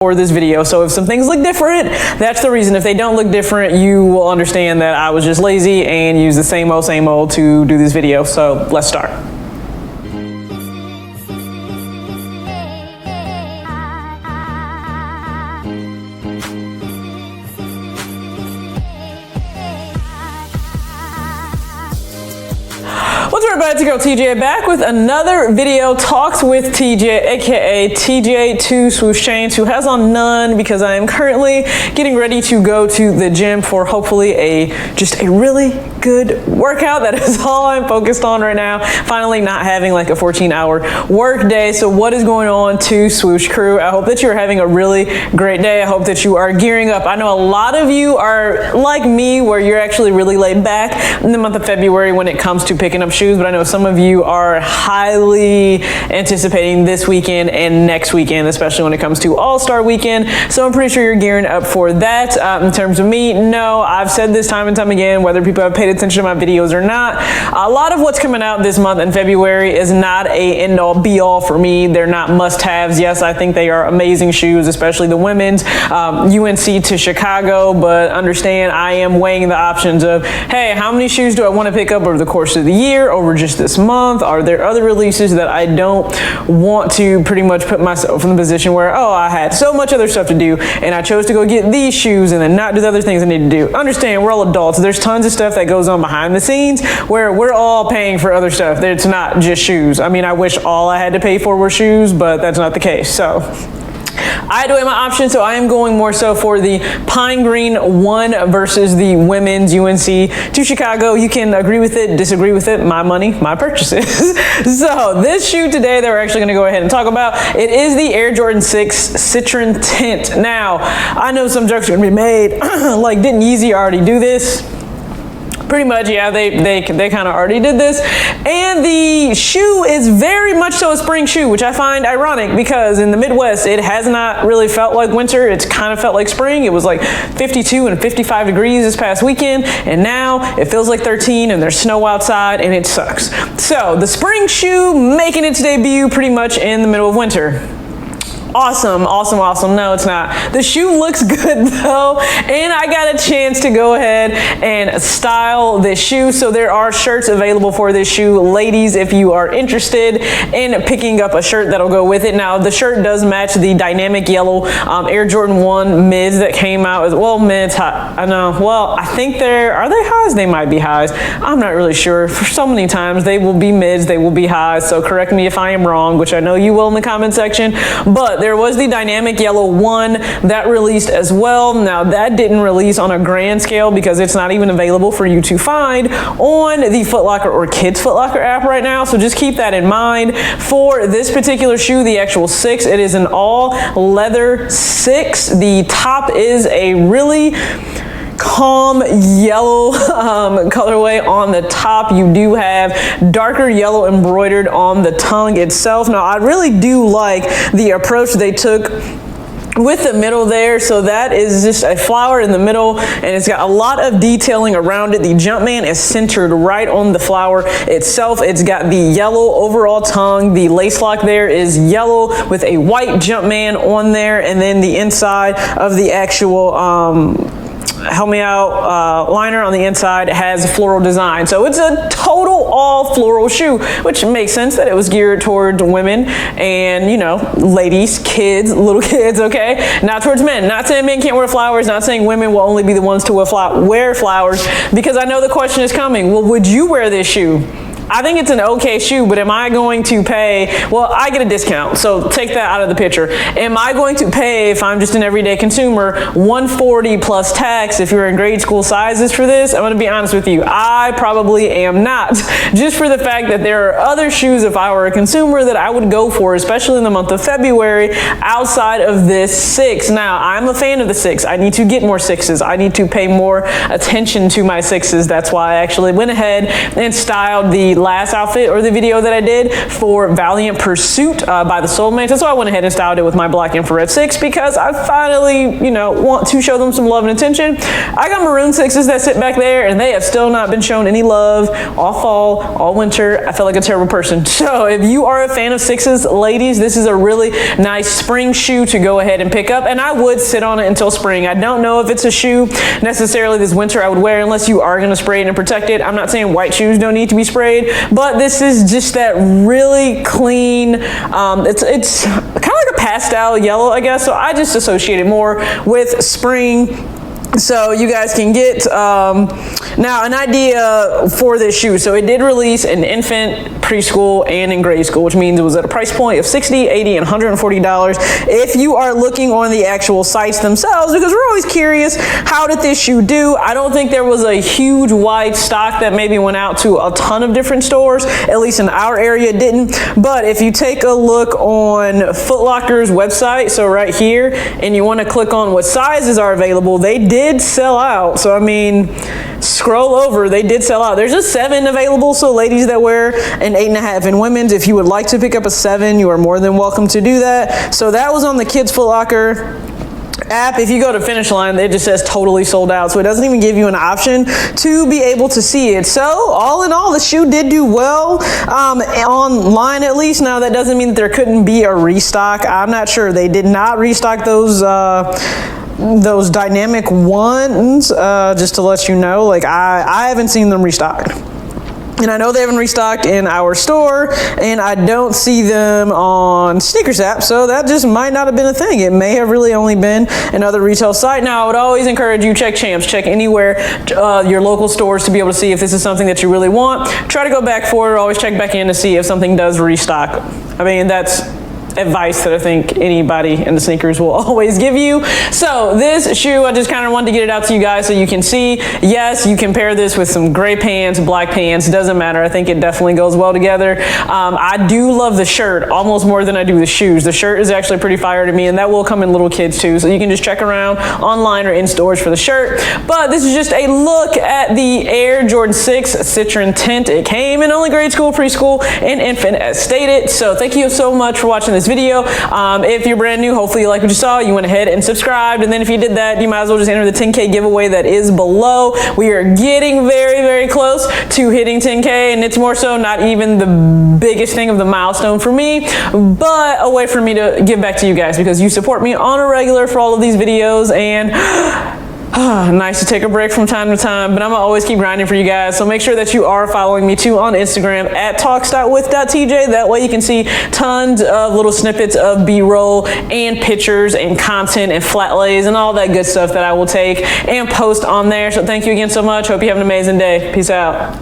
for this video. So if some things look different, that's the reason. If they don't look different, you will understand that I was just lazy and used the same old to do this video. So let's start. What's up, everybody? It's your girl TJ back with another video, Talks with TJ, aka TJ2 Swoosh Chains, who has on none because I am currently getting ready to go to the gym for hopefully just a really good workout. That is all I'm focused on right now. Finally not having like a 14-hour work day. So what is going on to Swoosh crew? I hope that you're having a really great day. I hope that you are gearing up. I know a lot of you are like me, where you're actually really laid back in the month of February when it comes to picking up shoes, but I know some of you are highly anticipating this weekend and next weekend, especially when it comes to All-Star Weekend. So I'm pretty sure you're gearing up for that. In terms of me, no, I've said this time and time again, whether people have paid attention to my videos or not, a lot of what's coming out this month in February is not a end-all be-all for me. They're not must-haves. Yes, I think they are amazing shoes, especially the women's UNC to Chicago, but understand I am weighing the options of, hey, how many shoes do I want to pick up over the course of the year, over just this month? Are there other releases that I don't want to pretty much put myself in the position where, oh, I had so much other stuff to do and I chose to go get these shoes and then not do the other things I need to do. Understand, we're all adults. There's tons of stuff that goes on behind the scenes where we're all paying for other stuff. It's not just shoes. I mean, I wish all I had to pay for were shoes, but that's not the case. So I had to weigh my options, so I am going more so for the Pine Green 1 versus the women's UNC to Chicago. You can agree with it, disagree with it, my money, my purchases. So this shoe today that we're actually going to go ahead and talk about, it is the Air Jordan 6 Crimson Tint. Now, I know some jokes are going to be made, like, didn't Yeezy already do this? Pretty much, yeah, they kind of already did this. And the shoe is very much so a spring shoe, which I find ironic because in the Midwest, it has not really felt like winter. It's kind of felt like spring. It was like 52 and 55 degrees this past weekend, and now it feels like 13 and there's snow outside and it sucks. So the spring shoe making its debut pretty much in the middle of winter. Awesome, awesome, awesome. No, it's not. The shoe looks good though, and I got a chance to go ahead and style this shoe. So there are shirts available for this shoe. Ladies, if you are interested in picking up a shirt that'll go with it. Now, the shirt does match the dynamic yellow Air Jordan 1 mids that came out as well. Mids, I know. Well, I think are they highs? They might be highs. I'm not really sure. For so many times, they will be mids, they will be highs. So correct me if I am wrong, which I know you will in the comment section. But there was the dynamic yellow 1 that released as well. Now that didn't release on a grand scale because it's not even available for you to find on the Foot Locker or Kids Foot Locker app right now. So just keep that in mind. For this particular shoe, the actual 6, it is an all leather 6. The top is a really calm yellow colorway on the top. You do have darker yellow embroidered on the tongue itself. Now, I really do like the approach they took with the middle there. So that is just a flower in the middle, and it's got a lot of detailing around it. The Jumpman is centered right on the flower itself. It's got the yellow overall tongue. The lace lock there is yellow with a white Jumpman on there, and then the inside of the actual help me out, liner on the inside has a floral design. So it's a total all floral shoe, which makes sense that it was geared toward women and, you know, ladies, kids, little kids, okay? Not towards men. Not saying men can't wear flowers, not saying women will only be the ones to wear flowers, because I know the question is coming. Well, would you wear this shoe? I think it's an okay shoe, but am I going to pay, well, I get a discount, so take that out of the picture. Am I going to pay, if I'm just an everyday consumer, $140 plus tax if you're in grade school sizes for this? I'm gonna be honest with you, I probably am not. Just for the fact that there are other shoes, if I were a consumer, that I would go for, especially in the month of February, outside of this 6. Now, I'm a fan of the 6. I need to get more 6s. I need to pay more attention to my 6s. That's why I actually went ahead and styled the last outfit or the video that I did for Valiant Pursuit by the Soulmates. That's why I went ahead and styled it with my black infrared 6, because I finally, you know, want to show them some love and attention. I got maroon 6s that sit back there, and they have still not been shown any love all fall, all winter. I feel like a terrible person. So if you are a fan of 6s, ladies, this is a really nice spring shoe to go ahead and pick up, and I would sit on it until spring. I don't know if it's a shoe necessarily this winter I would wear unless you are going to spray it and protect it. I'm not saying white shoes don't need to be sprayed, but this is just that really clean, it's kind of like a pastel yellow, I guess, so I just associate it more with spring. So you guys can get now an idea for this shoe. So it did release in infant, preschool, and in grade school, which means it was at a price point of $60, $80, and $140. If you are looking on the actual sites themselves, because we're always curious, how did this shoe do? I don't think there was a huge wide stock that maybe went out to a ton of different stores, at least in our area it didn't. But if you take a look on Foot Locker's website, so right here, and you want to click on what sizes are available, they did sell out. So I mean, scroll over, they did sell out. There's a 7 available, so ladies that wear an 8.5 in women's, if you would like to pick up a 7, you are more than welcome to do that. So that was on the Kids Foot Locker app. If you go to Finish Line, it just says totally sold out, so it doesn't even give you an option to be able to see it. So all in all, the shoe did do well online, at least. Now that doesn't mean that there couldn't be a restock. I'm not sure. They did not restock those dynamic ones, just to let you know. Like I haven't seen them restocked. And I know they haven't restocked in our store, and I don't see them on Sneakers app, so that just might not have been a thing. It may have really only been another retail site. Now, I would always encourage you, check Champs, check anywhere, your local stores, to be able to see if this is something that you really want. Try to go back for it, always check back in to see if something does restock. I mean, that's advice that I think anybody in the sneakers will always give you. So this shoe, I just kind of wanted to get it out to you guys so you can see. Yes, you can pair this with some gray pants, black pants, doesn't matter. I think it definitely goes well together. I do love the shirt almost more than I do the shoes. The shirt is actually pretty fire to me, and that will come in little kids too, so you can just check around online or in stores for the shirt. But this is just a look at the Air Jordan 6 Citron Tint. It came in only grade school, preschool, and infant as stated. So thank you so much for watching this video. If you're brand new, hopefully you like what you saw, you went ahead and subscribed, and then if you did that, you might as well just enter the 10K giveaway that is below. We are getting very, very close to hitting 10K, and it's more so not even the biggest thing of the milestone for me, but a way for me to give back to you guys, because you support me on a regular for all of these videos, and nice to take a break from time to time, but I'm gonna always keep grinding for you guys. So make sure that you are following me too on Instagram at talks.with.tj. That way you can see tons of little snippets of B-roll and pictures and content and flat lays and all that good stuff that I will take and post on there. So thank you again so much. Hope you have an amazing day. Peace out.